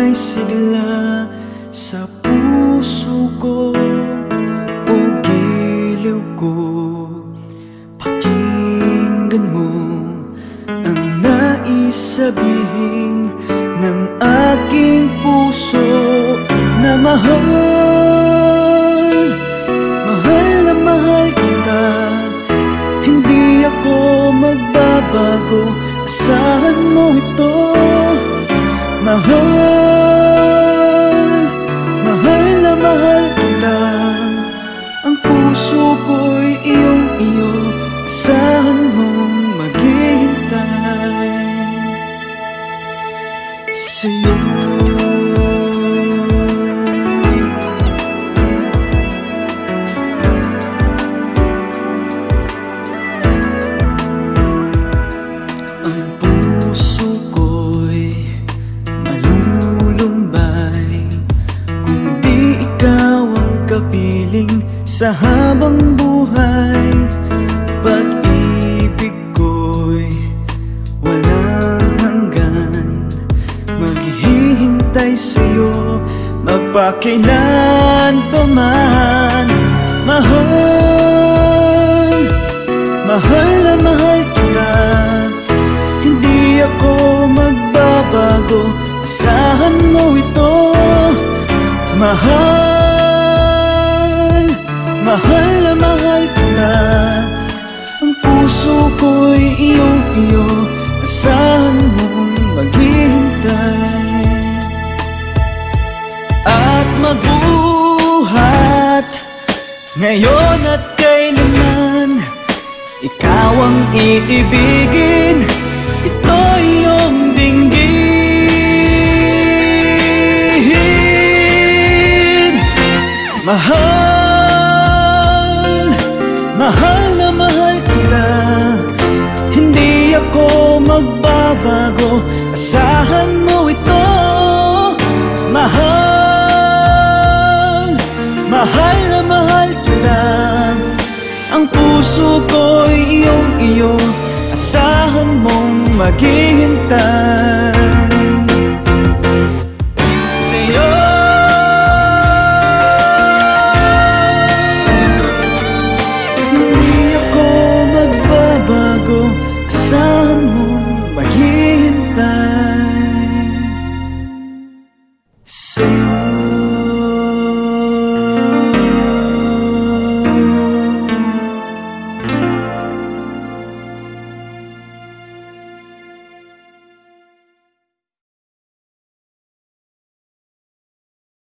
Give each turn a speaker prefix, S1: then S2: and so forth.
S1: may sigla sa puso ko o giliw ko. Pakinggan mo ang nais sabihin ng aking puso na mahal. Mahal na mahal kita, hindi ako magbabago, asahan mo ito. Mahal, mahal na mahal kita, ang puso ko'y iyong-iyo, asahan mong maghihintay sa'yo. Sa habang buhay, pag-ibig ko'y walang hanggan. Maghihintay sa'yo magpakailan pa man. Mahal, mahal na mahal kita, hindi ako magbabago, asahan mo ito. Mahal, mahal na mahal kita, ang puso ko'y iyong-iyo, asahan mong maghihintay. At magbuhat ngayon at kailanman, ikaw ang iibigin, ito iyong dinggin. Mahal, mahal na mahal kita, hindi ako magbabago, asahan mo ito. Mahal, mahal na mahal kita, ang puso ko'y iyong-iyo, asahan mong maghihintay.